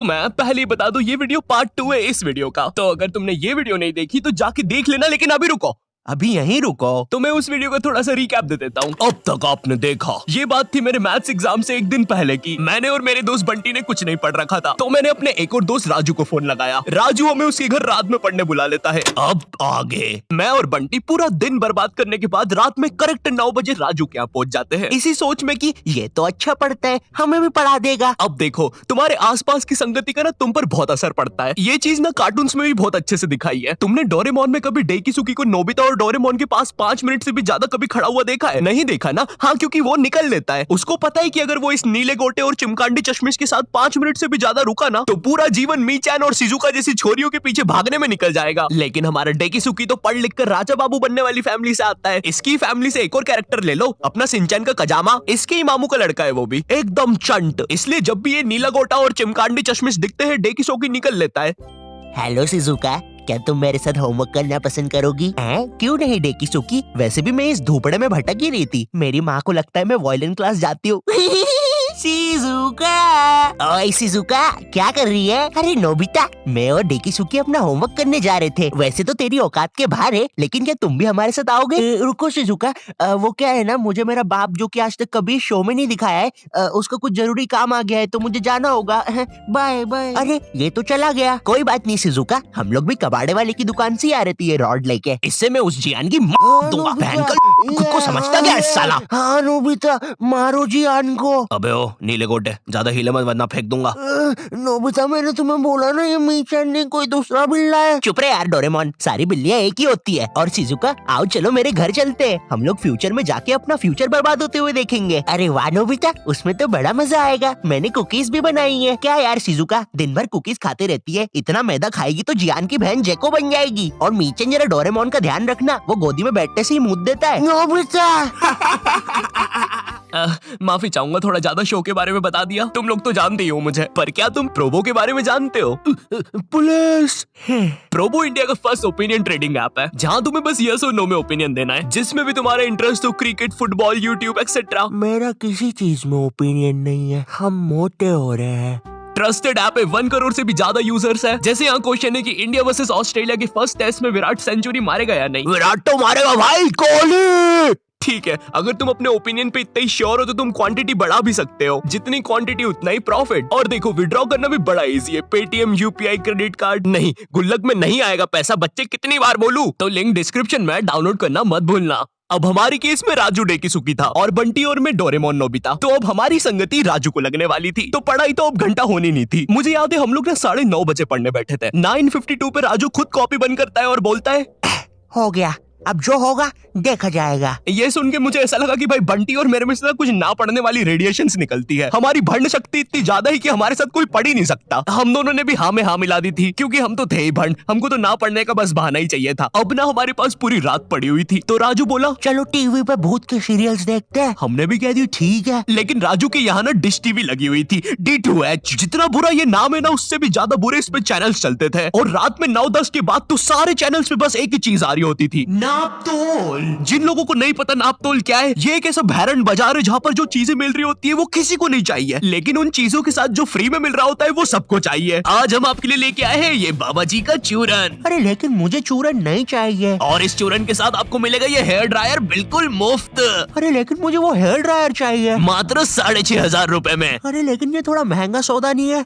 मैं पहले ही बता दूं, ये वीडियो पार्ट 2 है इस वीडियो का। तो अगर तुमने ये वीडियो नहीं देखी तो जाके देख लेना, लेकिन अभी रुको, अभी यहीं रुको। तो मैं उस वीडियो का थोड़ा सा रिकैप दे देता हूँ। अब तक आपने देखा, ये बात थी मेरे मैथ्स एग्जाम से एक दिन पहले की। मैंने और मेरे दोस्त बंटी ने कुछ नहीं पढ़ रखा था, तो मैंने अपने एक और दोस्त राजू को फोन लगाया। राजू हमें उसके घर रात में पढ़ने बुला लेता है। अब आगे मैं और बंटी पूरा दिन बर्बाद करने के बाद रात में करेक्ट 9 बजे राजू के यहाँ पहुंच जाते हैं, इसी सोच में कि ये तो अच्छा पढ़ता है, हमें भी पढ़ा देगा। अब देखो, तुम्हारे आसपास की संगति का ना तुम पर बहुत असर पड़ता है। ये चीज ना कार्टून्स में भी बहुत अच्छे से दिखाई है। तुमने डोरेमोन में कभी डेकिसुकी को नोबिता और डोरेमोन के पास 5 मिनट से भी ज्यादा कभी खड़ा हुआ देखा है? नहीं देखा ना? हाँ, क्योंकि वो निकल लेता है। उसको पता है कि अगर वो इस नीले गोटे और चिमकांडी चश्मिश के साथ 5 मिनट से भी ज्यादा रुका ना, तो पूरा जीवन मीचैन और शिजुका जैसी छोरियों के पीछे भागने में निकल जाएगा। लेकिन हमारा डेकिसुकी तो पढ़ लिख कर राजा बाबू बनने वाली फैमिली से आता है। इसकी फैमिली से एक और कैरेक्टर ले लो, अपना सिंचैन का कजामा, इसके ही मामू का लड़का है, वो भी एकदम चंट। इसलिए जब भी ये नीला गोटा और चिमकांडी चश्मिश दिखते हैं, डेकिसुकी निकल लेता है। हेलो शिजुका, क्या तुम मेरे साथ होमवर्क करना पसंद करोगी? क्यों नहीं डेकिसुकी, वैसे भी मैं इस धूपड़े में भटक ही रही थी। मेरी माँ को लगता है मैं वायलिन क्लास जाती हूँ। शिजुका, ओए शिजुका, क्या कर रही है? अरे नोबिता, मैं और डेकिसुकी अपना होमवर्क करने जा रहे थे। वैसे तो तेरी औकात के बाहर है, लेकिन क्या तुम भी हमारे साथ आओगे? रुको शिजुका, वो क्या है ना, मुझे मेरा बाप जो कि आज तक कभी शो में नहीं दिखाया है, उसका कुछ जरूरी काम आ गया है, तो मुझे जाना होगा। Bye bye. अरे ये तो चला गया। कोई बात नहीं शिजुका, हम लोग भी कबाड़े वाले की दुकान से आ रहे थे ये रॉड लेके। इससे मैं उस जियान की दूंगा, भयंकर खुद को समझता क्या है साला? हाँ नोबिता, मारो जियान को। अबे ओ नीले गोटे, ज्यादा हिले मत वरना फेंक दूंगा। नोबिता, मैंने तुम्हें बोला ना, ये मीचैन नहीं कोई दूसरा बिल्ला है। चुप रहे यार डोरेमोन, सारी बिल्लियां एक ही होती है। और शिजुका, आओ चलो मेरे घर चलते हैं, हम लोग फ्यूचर में जाके अपना फ्यूचर बर्बाद होते हुए देखेंगे। अरे वाह नोबिता, उसमें तो बड़ा मजा आएगा। मैंने कुकीज भी बनाई है। क्या यार शिजुका, दिन भर कुकीज खाते रहती है, इतना मैदा खाएगी तो जियान की बहन जेको बन जाएगी। और मीचैन जरा डोरेमोन का ध्यान रखना, वो गोदी में बैठने से ही मुंह देता है। नोबिता माफी चाहूंगा, थोड़ा ज्यादा शो के बारे में बता दिया। तुम लोग तो जानते ही हो मुझे, पर क्या तुम प्रोबो के बारे में जानते हो? पुलिस। प्रोबो इंडिया का फर्स्ट ओपिनियन ट्रेडिंग ऐप है, जहां तुम्हें बस यस और नो में ओपिनियन देना है, जिसमें भी तुम्हारा इंटरेस्ट हो, क्रिकेट, फुटबॉल, यूट्यूब एक्सेट्रा। मेरा किसी चीज में ओपिनियन नहीं है, हम मोटे हो रहे हैं। ट्रस्टेड ऐप है, 1 करोड़ से भी ज्यादा यूजर्स है। जैसे यहाँ क्वेश्चन है कि इंडिया वर्सेस ऑस्ट्रेलिया के फर्स्ट टेस्ट में विराट सेंचुरी मारेगा या नहीं? विराट तो मारेगा भाई, कोहली। ठीक है, अगर तुम अपने ओपिनियन पे इतना ही श्योर हो तो तुम क्वांटिटी बढ़ा भी सकते हो। जितनी क्वांटिटी उतना ही प्रॉफिट। और देखो, विड्रॉ करना भी बड़ा इजी है। Paytm, UPI, credit card. नहीं, गुल्लक में नहीं आएगा पैसा, बच्चे कितनी बार बोलूं? तो लिंक डिस्क्रिप्शन में, डाउनलोड करना मत भूलना। अब हमारी केस में राजू डेकिसुकी था और बंटी और मैं डोरेमोन नोबिता। तो अब हमारी संगति राजू को लगने वाली थी, तो पढ़ाई तो अब घंटा होनी नहीं थी। मुझे याद है हम लोग ना 9:30 बजे पढ़ने बैठे थे। 9:52 पे राजू खुद कॉपी बंद करता है और बोलता है, हो गया, अब जो होगा देखा जाएगा। ये सुन के मुझे ऐसा लगा कि भाई बंटी और मेरे में से कुछ ना पढ़ने वाली रेडिएशंस निकलती है। हमारी भंड शक्ति इतनी ज्यादा है कि हमारे साथ कोई पढ़ ही नहीं सकता। हम दोनों ने भी हाँ में हाँ मिला दी थी, क्योंकि हम तो थे ही भंड, हमको तो ना पढ़ने का बस बहाना ही चाहिए था। अब ना हमारे पास पूरी रात पड़ी हुई थी, तो राजू बोला, चलो टीवी पे भूत के सीरियल्स देखते हैं। हमने भी कह दिया ठीक है, लेकिन राजू के यहाँ ना डिश टीवी लगी हुई थी, D2H। जितना बुरा ये नाम है ना, उससे भी ज्यादा बुरे इस पे चैनल्स चलते थे। और रात में 9-10 के बाद तो सारे चैनल्स पे बस एक ही चीज आ रही होती थी, नापतोल। जिन लोगों को नहीं पता नापतोल क्या है, ये एक ऐसा भैरन बाजार है जहाँ पर जो चीजें मिल रही होती है वो किसी को नहीं चाहिए, लेकिन उन चीजों के साथ जो फ्री में मिल रहा होता है वो सबको चाहिए। आज हम आपके लिए लेके आए हैं ये बाबा जी का चूरन। अरे लेकिन मुझे चूरन नहीं चाहिए। और इस चूरन के साथ आपको मिलेगा ये हेयर ड्रायर बिल्कुल मुफ्त। अरे लेकिन मुझे वो हेयर ड्रायर चाहिए, मात्र 6,500 रुपए में। अरे लेकिन ये थोड़ा महंगा सौदा नहीं है?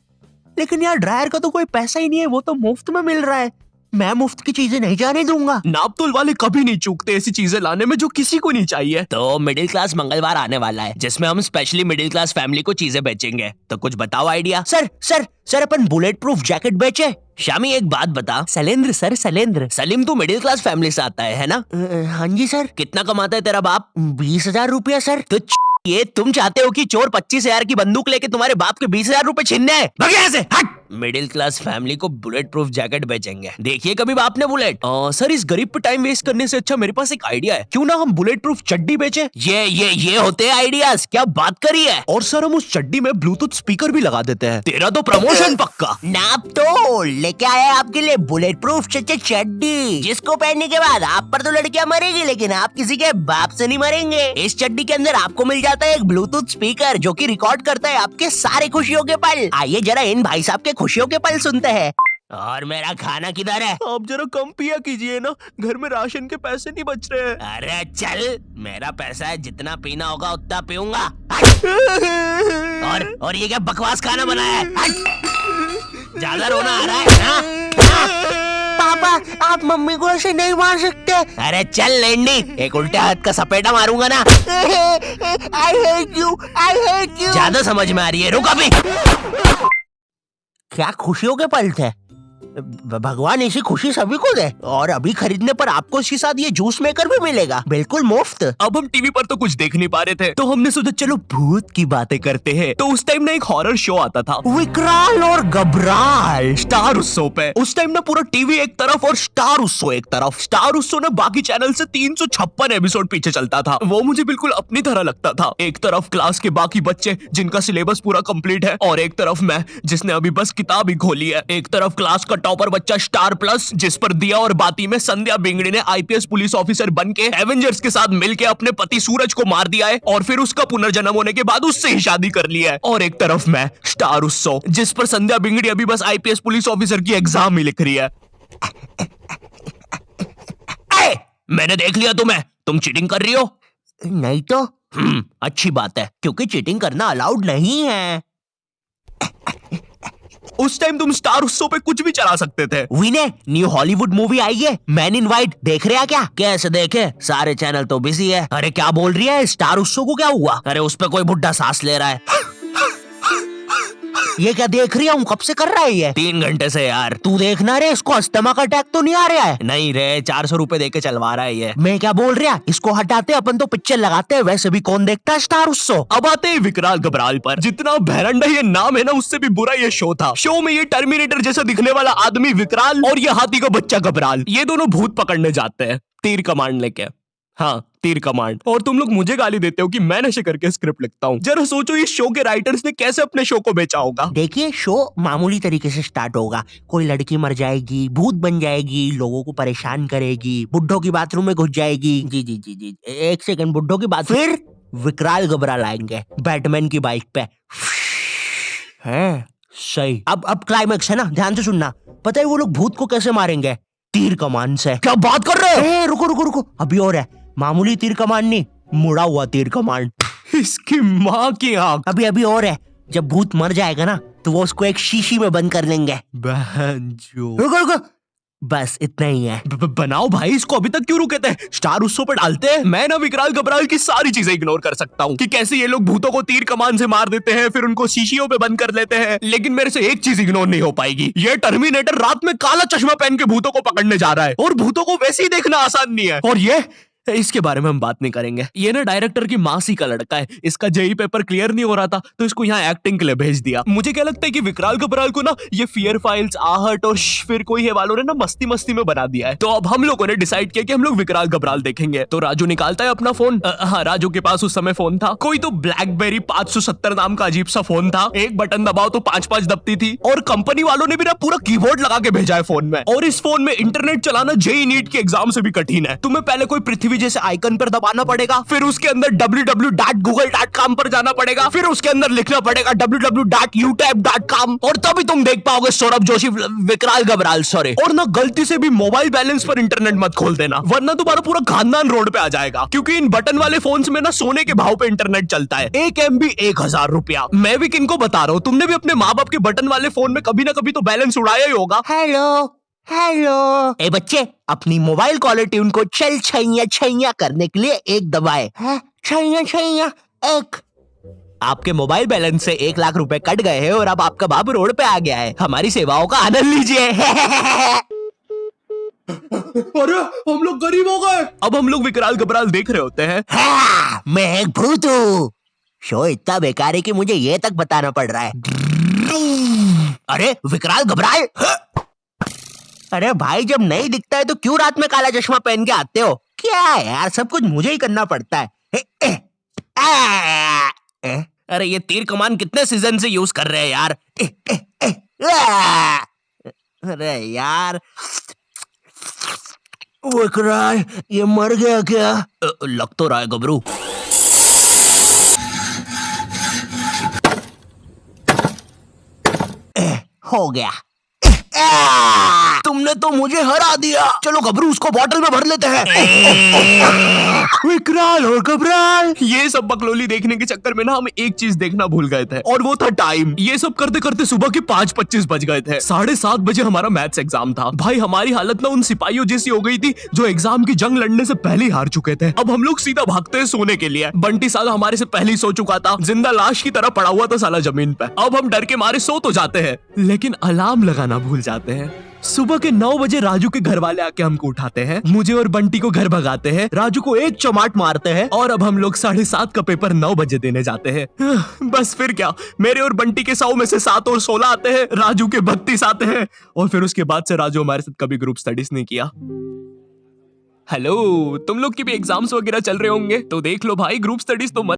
लेकिन यार ड्रायर का तो कोई पैसा ही नहीं है, वो तो मुफ्त में मिल रहा है। मैं मुफ्त की चीजें नहीं जाने दूंगा। नापतोल वाले कभी नहीं चूकते ऐसी चीजें लाने में जो किसी को नहीं चाहिए। तो मिडिल क्लास मंगलवार आने वाला है, जिसमें हम स्पेशली मिडिल क्लास फैमिली को चीजें बेचेंगे। तो कुछ बताओ आइडिया। सर अपन बुलेट प्रूफ जैकेट बेचे। शामी एक बात बता। सलेंद्र सर, सलेंद्र। सलीम तू मिडिल क्लास फैमिली से आता है ना? हाँ जी सर। कितना कमाता है तेरा बाप? 20,000 रुपया सर। तो ये तुम चाहते हो कि चोर 25,000 की बंदूक लेके तुम्हारे बाप के 20,000 रुपए छीनने हैं? भाग यहाँ से, हट। मिडिल क्लास फैमिली को बुलेट प्रूफ जैकेट बेचेंगे। देखिए कभी बाप ने बुलेट। सर इस गरीब पे टाइम वेस्ट करने से अच्छा मेरे पास एक आइडिया है, क्यों ना हम बुलेट प्रूफ चड्डी बेचे? ये होते हैं आइडियाज, क्या बात करी है। और सर हम उस चड्डी में ब्लूटूथ स्पीकर भी लगा देते हैं। तेरा तो प्रमोशन पक्का। नापतोल लेके आया आपके लिए बुलेट प्रूफ चड्डी, जिसको पहनने के बाद आप पर तो लड़कियां मरेगी, लेकिन आप किसी के बाप से नहीं मरेंगे। इस चड्डी के अंदर आपको मिल जाता आता है एक ब्लूटूथ स्पीकर जो कि रिकॉर्ड करता है आपके सारे खुशियों के पल। आइए जरा इन भाई साहब के खुशियों के पल सुनते हैं। और मेरा खाना किधर है? आप जरा कम पिया कीजिए ना, घर में राशन के पैसे नहीं बच रहे हैं। अरे चल, मेरा पैसा है, जितना पीना होगा उतना पीऊंगा। और ये क्या बकवास खाना बनाया है? ज्यादा रोना आ रहा है ना? पापा, आप मम्मी को ऐसे नहीं मार सकते। अरे चल लेंडी, एक उल्टे हाथ का सपेटा मारूंगा ना। I hate you, I hate you। ज्यादा समझ में आ रही है, रुक अभी। क्या खुशियों के पल थे? भगवान ऐसी खुशी सभी को दे। और अभी खरीदने पर आपको इसके साथ ये जूस मेकर भी मिलेगा, बिल्कुल मुफ्त। अब हम टीवी पर तो कुछ देख नहीं पा रहे थे, तो हमने सोचा चलो भूत की बातें करते हैं। तो उस टाइम ना एक हॉरर शो आता था, विकराल और घबराल, स्टार उत्सव पे। उस टाइम ना पूरा टीवी एक तरफ और स्टार उत्सव एक तरफ। स्टार उत्सव ना बाकी चैनल से 356 एपिसोड पीछे चलता था। वो मुझे बिल्कुल अपनी तरह लगता था। एक तरफ क्लास के बाकी बच्चे जिनका सिलेबस पूरा कंप्लीट है, और एक तरफ मैं जिसने अभी बस किताब ही खोली है। एक तरफ क्लास का टॉपर बच्चा स्टार प्लस, जिस पर दिया और बाती में संध्या बिंगड़ी ने आईपीएस पुलिस ऑफिसर बन के एवेंजर्स के साथ मिलके अपने पति सूरज को मार दिया है, और फिर उसका पुनर्जन्म होने के बाद उससे ही शादी कर लिया है। और एक तरफ मैं स्टार उत्सव, जिस पर संध्या बिंगड़ी अभी बस आईपीएस पुलिस ऑफिसर की एग्जाम ही लिख रही है। मैंने देख लिया तुम्हें, तुम चीटिंग कर रही हो। नहीं तो अच्छी बात है, क्योंकि चीटिंग करना अलाउड नहीं है। उस टाइम तुम स्टार उत्सव पे कुछ भी चला सकते थे। विनय, न्यू हॉलीवुड मूवी आई है मैन इन व्हाइट, देख रहे हैं क्या? कैसे देखे, सारे चैनल तो बिजी है। अरे क्या बोल रही है, स्टार उत्सव को क्या हुआ? अरे उस पे कोई बुड्ढा सांस ले रहा है। ये क्या देख रही हूँ, कब से कर रहा है ये? 3 घंटे से यार। तू देखना रे, इसको अस्थमा का अटैक तो नहीं आ रहा है? नहीं रे, 400 रुपए दे के चलवा रहा है ये। मैं क्या बोल रहा, इसको हटाते अपन तो पिक्चर लगाते हैं। वैसे भी कौन देखता है स्टार उत्सव। अब आते हैं विकराल घबराल पर। जितना भैरंडा ये नाम है ना, उससे भी बुरा ये शो था। शो में ये टर्मिनेटर जैसा दिखने वाला आदमी विकराल और ये हाथी का बच्चा घबराल, ये दोनों भूत पकड़ने जाते हैं तीर कमांड लेके। हाँ, तीर कमांड। और तुम लोग मुझे गाली देते हो कि मैं नशे करके स्क्रिप्ट लिखता हूँ। जरा सोचो इस शो के राइटर्स ने कैसे अपने शो को बेचा होगा। देखिए, शो मामूली तरीके से स्टार्ट होगा। कोई लड़की मर जाएगी, भूत बन जाएगी, लोगों को परेशान करेगी, बुड्ढों की बाथरूम में घुस जाएगी। जी जी जी जी, एक सेकंड, बुड्ढों की बात। फिर विकराल घबराल आएंगे बैटमैन की बाइक पे। है सही। अब क्लाइमेक्स है ना, ध्यान से सुनना। पता है वो लोग भूत को कैसे मारेंगे? तीर कमान से। क्या बात कर रहे हो? रुको रुको रुको, अभी और है। मामूली तीर कमान नहीं, मुड़ा हुआ तीर कमान। इसकी माँ की आंख। अभी और है। जब भूत मर जाएगा ना, तो वो उसको एक शीशी में बंद कर लेंगे। बहनचोद। रुको, बस इतना ही है। बनाओ भाई, इसको अभी तक क्यों रुके थे? स्टार उत्सव पर डालते हैं। मैं ना विकराल घबराल की सारी चीजें इग्नोर कर सकता हूँ कि कैसे ये लोग भूतों को तीर कमान से मार देते हैं, फिर उनको शीशियों पे बंद कर लेते हैं। लेकिन मेरे से एक चीज इग्नोर नहीं हो पाएगी, ये टर्मिनेटर रात में काला चश्मा पहन के भूतों को पकड़ने जा रहा है, और भूतों को वैसे ही देखना आसान नहीं है। और ये इसके बारे में हम बात नहीं करेंगे। ये ना डायरेक्टर की मासी का लड़का है, इसका जेई पेपर क्लियर नहीं हो रहा था, तो इसको यहाँ एक्टिंग के लिए भेज दिया। मुझे क्या लगता है कि विकराल घबराल को ना ये फियर फाइल्स, आहट और फिर कोई है वालों ने ना मस्ती मस्ती में बना दिया है। तो अब हम लोगों ने डिसाइड किया कि हम लोग विकराल घबराल देखेंगे। तो राजू निकालता है अपना फोन। हाँ, राजू के पास उस समय फोन था, कोई तो ब्लैकबेरी 570 नाम का अजीब सा फोन था। एक बटन दबाओ तो 5-5 दबती थी, और कंपनी वालों ने भी ना पूरा कीबोर्ड लगा के भेजा है फोन में। और इस फोन में इंटरनेट चलाना जेई नीट के एग्जाम से भी कठिन है। तुम्हें पहले कोई पृथ्वी जैसे आइकन पर दबाना पड़ेगा, फिर उसके अंदर www.google.com पर जाना पड़ेगा, फिर उसके अंदर लिखना पड़ेगा www.youtube.com, और तभी तुम देख पाओगे सौरभ जोशी विकराल घबराल। सॉरी, और ना गलती से भी मोबाइल बैलेंस पर इंटरनेट मत खोल देना, वरना तुम्हारा पूरा खानदान रोड पे आ जाएगा। क्योंकि इन बटन वाले फोन्स में ना सोने के भाव पे इंटरनेट चलता है। 1 MB 1000 रुपया। मैं भी किनको बता रहा हूँ, तुमने भी अपने माँ बाप के बटन वाले फोन में कभी ना कभी तो बैलेंस उड़ाया ही होगा। हेलो ए बच्चे, अपनी मोबाइल कॉलर ट्यून को चल छैया छैया करने के लिए एक दबाए। छैया छैया एक। आपके मोबाइल बैलेंस से 1 लाख रुपए कट गए हैं, और अब आपका बाप रोड पे आ गया है। हमारी सेवाओं का आनंद लीजिए। अरे हम लोग गरीब हो गए। अब हम लोग विकराल घबराल देख रहे होते हैं। मैं एक भूत हूँ। शो इतना बेकार है कि मुझे ये तक बताना पड़ रहा है। अरे विकराल घबराल। अरे भाई, जब नहीं दिखता है तो क्यों रात में काला चश्मा पहन के आते हो? क्या यार, सब कुछ मुझे ही करना पड़ता है। अरे ये तीर कमान कितने सीजन से यूज कर रहे हैं यार। अरे यार, विकराल ये मर गया क्या? लग तो रहा है गबरू। हो गया। तुमने तो मुझे हरा दिया। चलो गबरू उसको बॉटल में भर लेते हैं। विकराल और घबराल। ये सब बकलोली देखने के चक्कर में ना हम एक चीज देखना भूल गए थे और वो था टाइम। ये सब करते करते सुबह के 5:25 बज गए थे। 7:30 बजे हमारा मैथ्स एग्जाम था। भाई हमारी हालत ना उन सिपाहियों जैसी हो गई थी जो एग्जाम की जंग लड़ने से पहले ही हार चुके थे। अब हम लोग सीधा भागते हैं सोने के लिए। बंटी साला हमारे से पहले ही सो चुका था, जिंदा लाश की तरह पड़ा हुआ था साला जमीन पे। अब हम डर के मारे सो तो जाते हैं लेकिन अलार्म लगाना भूल जाते हैं। सुबह के 9 बजे राजू के घर वाले आके हमको उठाते हैं, मुझे और बंटी को घर भगाते हैं, राजू को एक चमाट मारते हैं और अब हम लोग 7:30 का पेपर 9 बजे देने जाते हैं। बस फिर क्या, मेरे और बंटी के 100 में से 7 और 16 आते हैं, राजू के 32 आते हैं और फिर उसके बाद से राजू हमारे साथ कभी ग्रुप स्टडीज नहीं किया। हेलो, तुम लोग की भी एग्जाम्स वगैरह चल रहे होंगे तो देख लो भाई, ग्रुप स्टडीज तो मत